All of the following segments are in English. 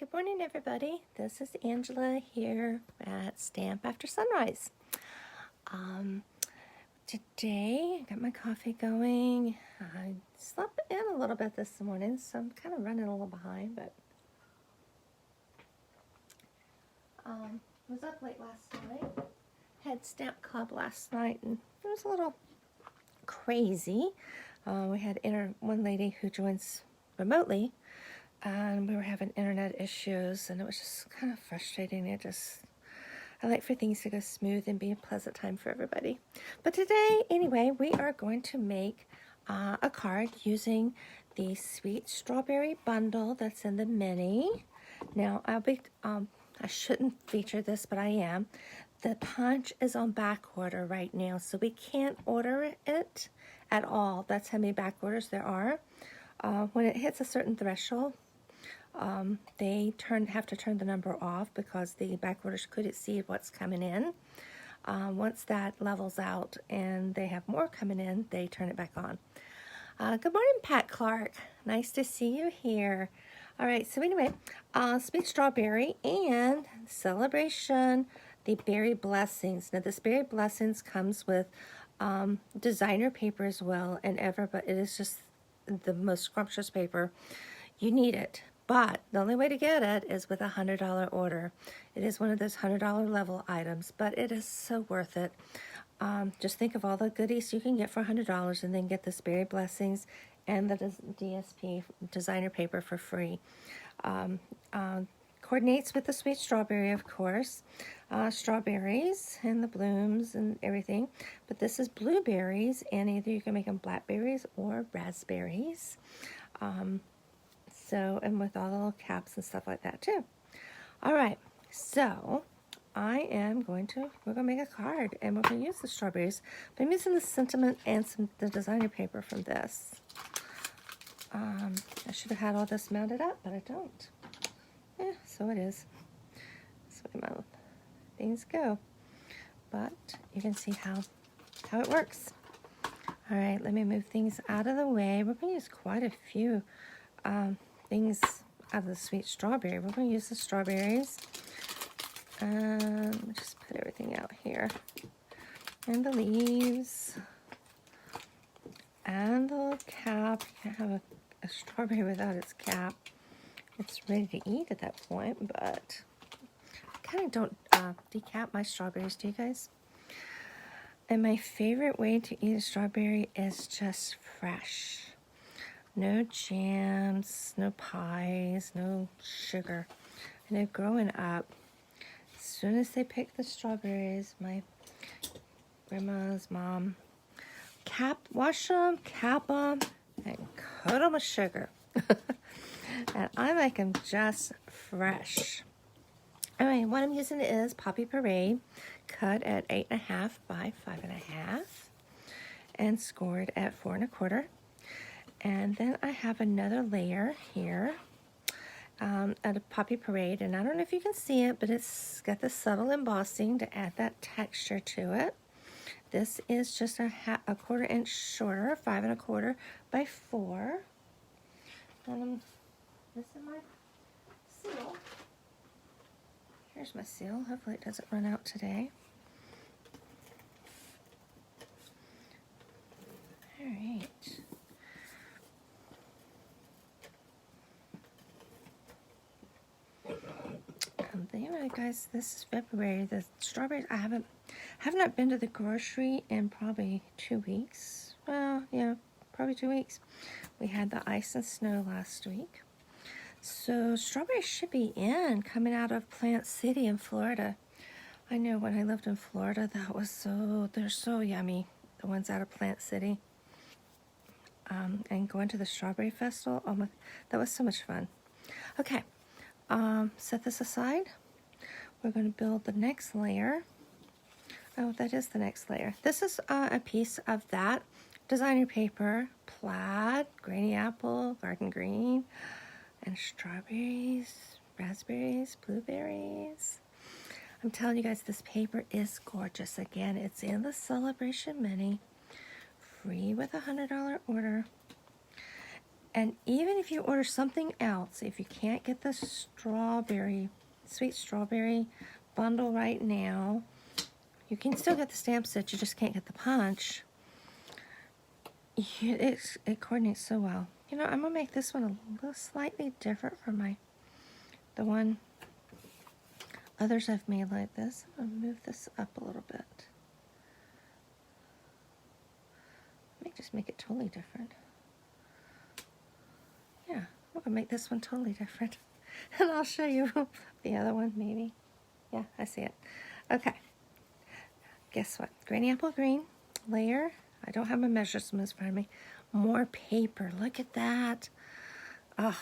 Good morning, everybody. This is Angela here at Stamp After Sunrise. Today, I got my coffee going. I slept in a little bit this morning, so I'm kind of running a little behind, but was up late last night. Had Stamp Club last night, and it was a little crazy. We had one lady who joins remotely, and we were having internet issues, and it was just kind of frustrating. I like for things to go smooth and be a pleasant time for everybody. But today, anyway, we are going to make a card using the Sweet Strawberry bundle that's in the mini. Now, I shouldn't feature this, but I am. The punch is on back order right now, so we can't order it at all. That's how many back orders there are. When it hits a certain threshold, they have to turn the number off because the back orders could exceed what's coming in. Once that levels out and they have more coming in, they turn it back on. Good morning, Pat Clark. Nice to see you here. All right, so anyway, Sweet Strawberry and Saleabration, the Berry Blessings. Now, this Berry Blessings comes with designer paper as well, but it is just the most scrumptious paper. You need it. But the only way to get it is with a $100 order. It is one of those $100 level items, but it is so worth it. Just think of all the goodies you can get for $100 and then get this Berry Blessings and the DSP designer paper for free. Coordinates with the Sweet Strawberry, of course. Strawberries and the blooms and everything. But this is blueberries, and either you can make them blackberries or raspberries. And with all the little caps and stuff like that too. All right, so we're going to make a card, and we're going to use the strawberries. But I'm using the sentiment and the designer paper from this. I should have had all this mounted up, but I don't. Yeah, so it is. That's the way my things go. But you can see how it works. All right, let me move things out of the way. We're going to use quite a few things out of the Sweet Strawberry. We're going to use the strawberries. Just put everything out here. And the leaves. And the little cap. You can't have a strawberry without its cap. It's ready to eat at that point, but I kind of don't decap my strawberries, do you guys? And my favorite way to eat a strawberry is just fresh. No jams, no pies, no sugar. I know growing up, as soon as they picked the strawberries, my grandma's mom, wash them, cap them, and coat them with sugar. And I like them just fresh. Anyway, what I'm using is Poppy Parade, cut at 8.5 by 5.5, and scored at 4 1/4. And then I have another layer here at a Poppy Parade. And I don't know if you can see it, but it's got the subtle embossing to add that texture to it. This is just a 1/4 inch shorter, 5 1/4 by 4. And I'm missing my seal. Here's my seal. Hopefully it doesn't run out today. All right. Anyway, guys, this is February. The strawberries, I have not been to the grocery in probably 2 weeks. Well, yeah, probably 2 weeks. We had the ice and snow last week. So strawberries should be coming out of Plant City in Florida. I know when I lived in Florida, they're so yummy, the ones out of Plant City. And going to the Strawberry Festival, that was so much fun. Okay, set this aside. We're going to build the next layer. Oh, that is the next layer. This is a piece of that designer paper, plaid, granny apple, garden green, and strawberries, raspberries, blueberries. I'm telling you guys, this paper is gorgeous. Again, it's in the Saleabration Mini, free with a $100 order. And even if you order something else, if you can't get the sweet strawberry bundle right now, you can still get the stamp set, you just can't get the punch. It coordinates so well. You know, I'm going to make this one a little slightly different from the one others I've made like this. I'm going to move this up a little bit. Let me just make it totally different. Yeah, I'm going to make this one totally different. And I'll show you the other one, maybe. Yeah, I see it. Okay. Guess what? Granny apple green layer. I don't have my measurements in front of me. More paper. Look at that. Oh.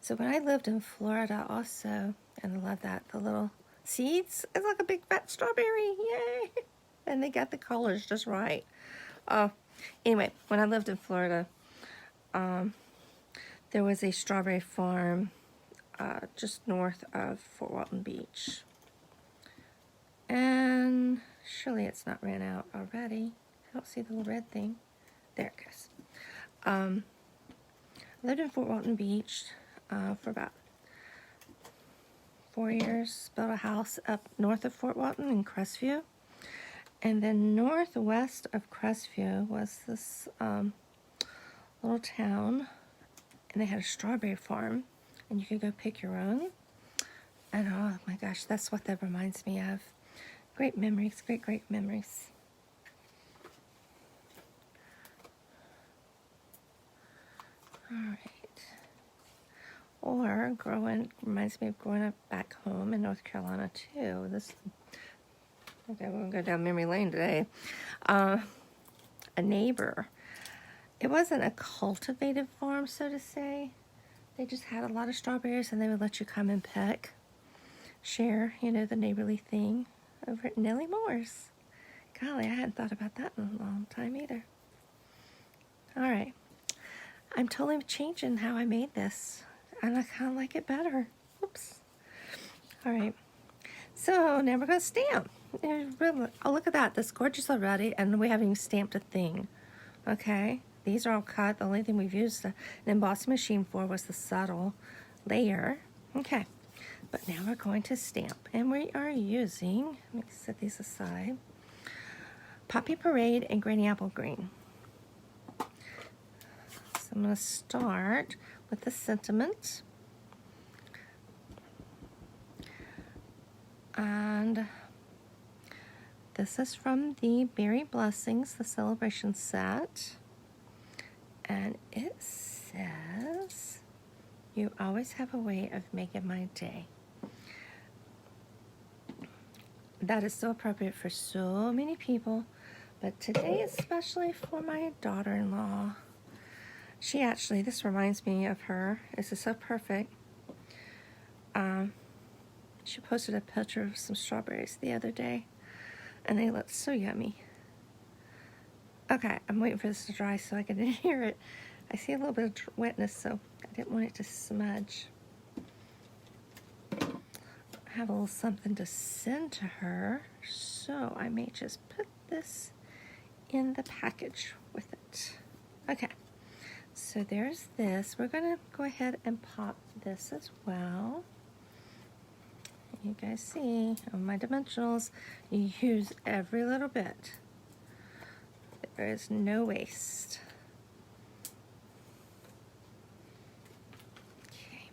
So when I lived in Florida also, and I love that, the little seeds, it's like a big fat strawberry. Yay! And they got the colors just right. Anyway, when I lived in Florida, there was a strawberry farm just north of Fort Walton Beach. And surely it's not ran out already. I don't see the little red thing. There it goes. I lived in Fort Walton Beach for about 4 years. Built a house up north of Fort Walton in Crestview. And then northwest of Crestview was this little town. And they had a strawberry farm. And you could go pick your own. And oh my gosh, that's what that reminds me of. Great memories, great memories. All right. Or reminds me of growing up back home in North Carolina too. Okay, we're gonna go down memory lane today. A neighbor. It wasn't a cultivated farm, so to say. They just had a lot of strawberries and they would let you come and pick. Share, you know, the neighborly thing over at Nellie Moore's. Golly, I hadn't thought about that in a long time either. All right. I'm totally changing how I made this. And I kind of like it better. Oops. All right. So now we're going to stamp. Oh, look at that. This gorgeous already. And we haven't even stamped a thing. Okay. These are all cut. The only thing we've used an embossing machine for was the subtle layer. Okay. But now we're going to stamp. And we are using, let me set these aside, Poppy Parade and Granny Apple Green. So I'm going to start with the sentiment. And this is from the Berry Blessings, the Saleabration set. And it says, "You always have a way of making my day." That is so appropriate for so many people, but today especially for my daughter-in-law. This reminds me of her. This is so perfect. She posted a picture of some strawberries the other day, and they looked so yummy. Okay, I'm waiting for this to dry so I can hear it. I see a little bit of wetness, so I didn't want it to smudge. I have a little something to send to her, so I may just put this in the package with it. Okay, so there's this. We're going to go ahead and pop this as well. You guys see on my dimensionals, you use every little bit. There is no waste. Okay.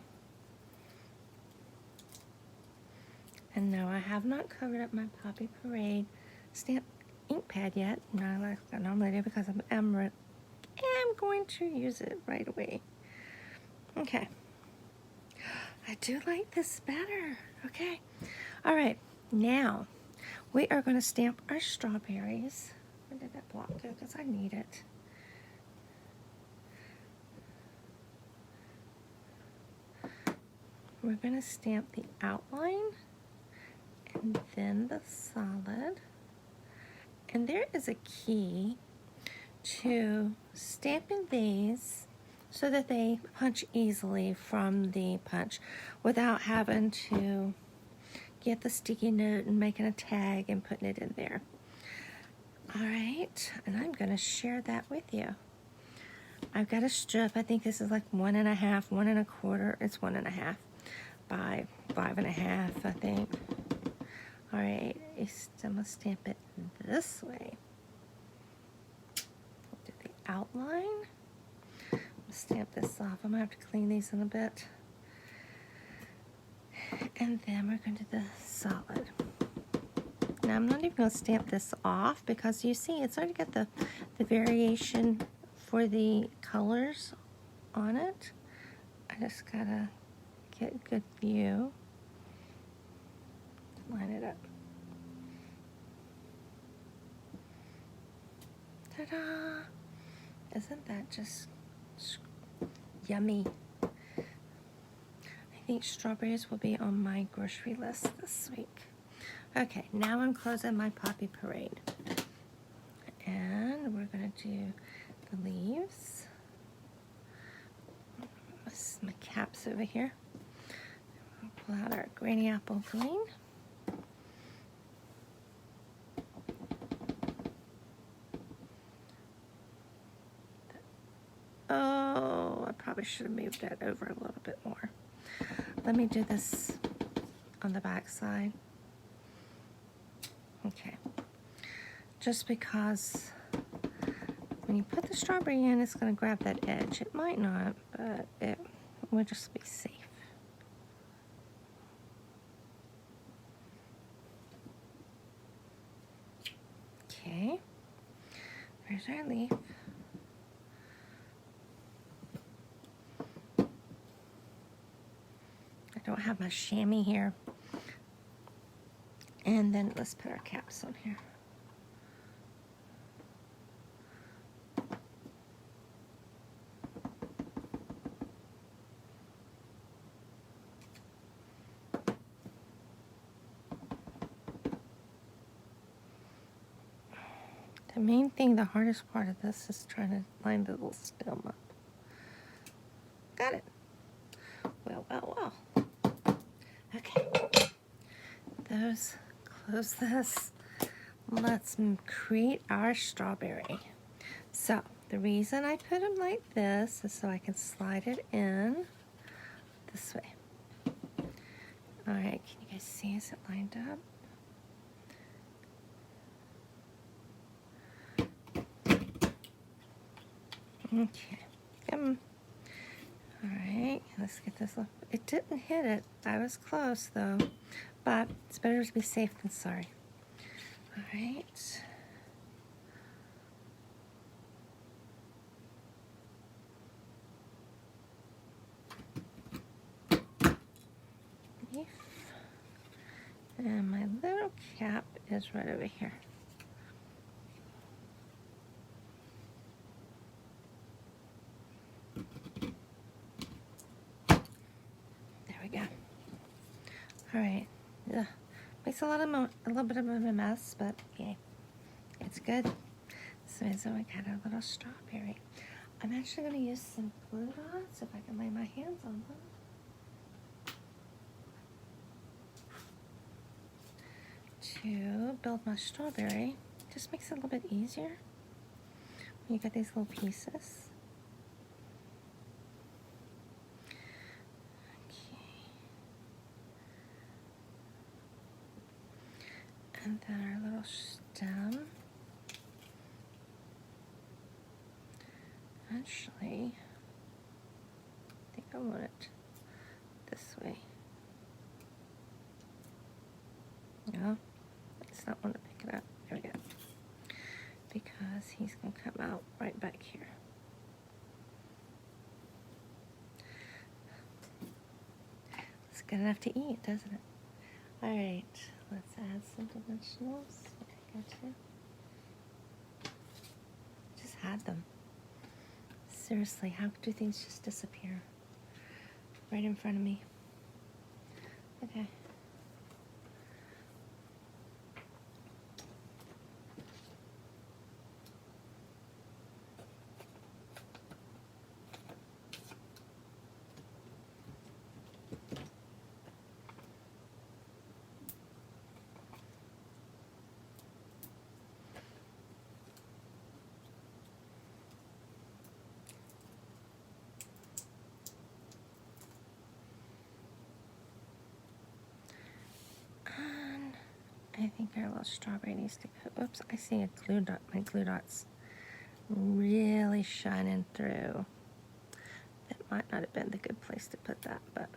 And no, I have not covered up my Poppy Parade stamp ink pad yet. Not like I normally do because I'm going to use it right away. Okay. I do like this better. Okay. All right. Now, we are going to stamp our strawberries. Where did that block go? Because I need it. We're going to stamp the outline and then the solid. And there is a key to stamping these so that they punch easily from the punch without having to get the sticky note and making a tag and putting it in there. All right, and I'm going to share that with you. I've got a strip. I think this is like 1.5, 1.25. It's 1.5 by 5.5, I think. All right, I'm gonna stamp it this way. Do the outline. Stamp this off. I'm gonna have to clean these in a bit. And then we're going to do the solid. Now I'm not even going to stamp this off because you see it's already got the variation for the colors on it. I just gotta get a good view. Line it up. Ta-da! Isn't that just yummy? I think strawberries will be on my grocery list this week. Okay, now I'm closing my Poppy Parade. And we're going to do the leaves. This is my caps over here. We'll pull out our Granny Apple Green. Oh, I probably should have moved that over a little bit more. Let me do this on the back side. Okay. Just because when you put the strawberry in, it's going to grab that edge. It might not, but it will just be safe. Okay. There's our leaf. I don't have my chamois here. And then let's put our caps on here. The main thing, the hardest part of this is trying to line the little stem up. Got it. Well, well, well. Okay. Close this. Let's create our strawberry. So, the reason I put them like this is so I can slide it in this way. Alright, can you guys see? Is it lined up? Okay. Alright, let's get this up. It didn't hit it. I was close though. But it's better to be safe than sorry. Alright. Leaf. And my little cap is right over here. There we go. Alright. Ugh. Makes a little bit of a mess, but yeah, it's good. So we got our little strawberry. I'm actually going to use some glue dots if I can lay my hands on them. To build my strawberry. Just makes it a little bit easier when you got these little pieces. And then our little stem. Actually, I think I want it this way. No, it's not want to pick it up. There we go. Because he's going to come out right back here. It's good enough to eat, doesn't it? All right. Let's add some dimensionals. I got to. Just had them. Seriously, how do things just disappear right in front of me? Okay. think our little strawberry needs to go. Oops, I see a glue dot. My glue dot's really shining through. That might not have been the good place to put that, but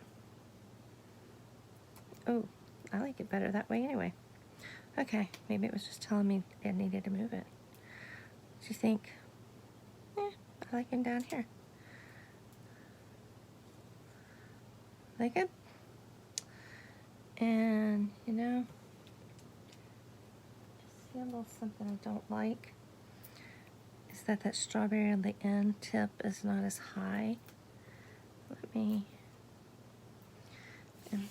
oh, I like it better that way anyway. Okay, maybe it was just telling me I needed to move it. What do you think? I like him down here. Like it? And, you know, just see a little something I don't like is that strawberry on the end tip is not as high. Let me, and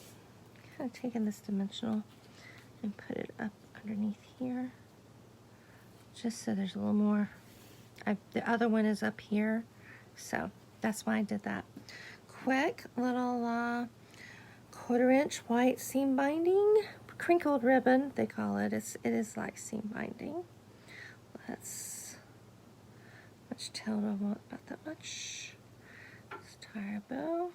kind of taking this dimensional and put it up underneath here, just so there's a little more. The other one is up here, so that's why I did that. Quick little 1/4 inch white seam binding, crinkled ribbon they call it. It is like seam binding. Let's much tail do I want? Not that much. Let's tie our bow.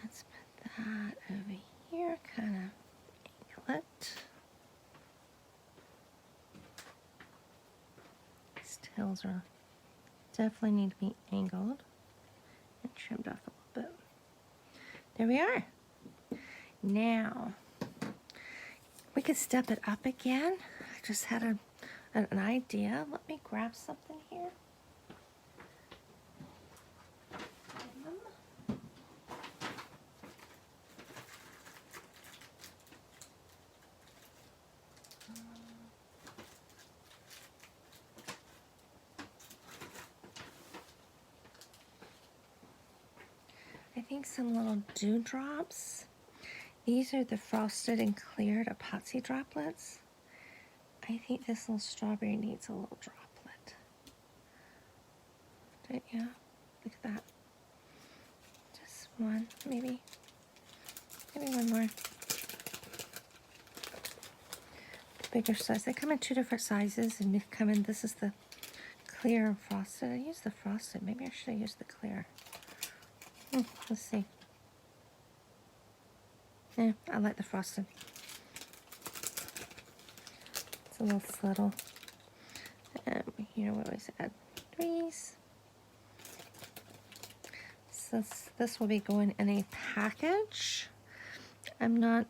Let's put that over here, kind of angle it. These tails are definitely need to be angled and trimmed off a little bit. There we are. Now, we could step it up again. I just had an idea. Let me grab something here. I think some little dewdrops. These are the frosted and cleared epoxy droplets. I think this little strawberry needs a little droplet. Don't you? Look at that. Just one, maybe one more. Bigger size. They come in 2 different sizes, and they come in. This is the clear and frosted. I used the frosted. Maybe I should have used the clear. Let's see. Yeah, I like the frosted. It's a little subtle. And here we always add 3s. So this will be going in a package. I'm not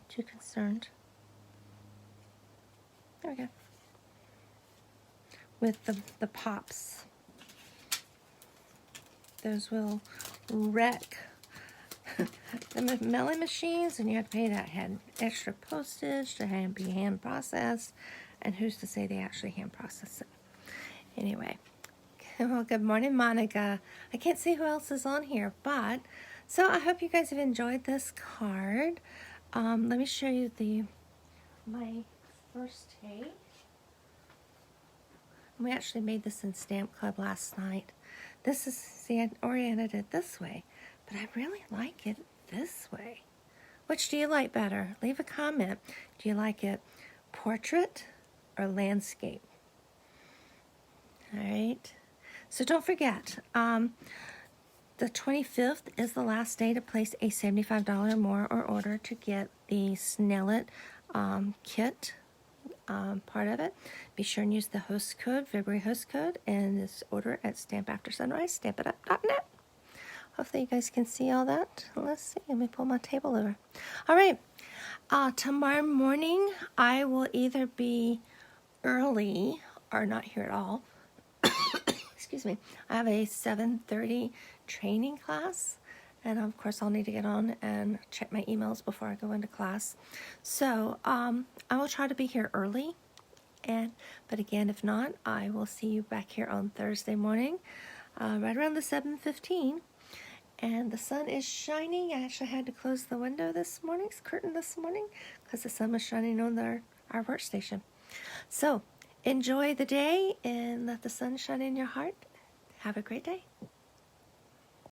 too concerned. There we go. With the pops. Those will wreck the mailing machines, and you have to pay that extra postage to be hand processed, and who's to say they actually hand process it. Anyway, well, good morning, Monica. I can't see who else is on here, but so I hope you guys have enjoyed this card. Let me show you my first take. We actually made this in Stamp Club last night. This is, see, I oriented it this way, but I really like it this way. Which do you like better? Leave a comment. Do you like it portrait or landscape? All right. So don't forget, the 25th is the last day to place a $75 or more order to get the Snail It kit. Part of it. Be sure and use the host code, February host code, and this order at Stamp After Sunrise, stampitup.net. Hopefully you guys can see all that. Let's see, let me pull my table over. All right, tomorrow morning I will either be early or not here at all. Excuse me. I have a 7:30 training class, and of course I'll need to get on and check my emails before I go into class. So I will try to be here early, but again, if not, I will see you back here on Thursday morning, right around the 7:15. and the sun is shining. I actually had to close the window this morning's curtain this morning because the sun was shining on our workstation. So enjoy the day and let the sun shine in your heart. Have a great day.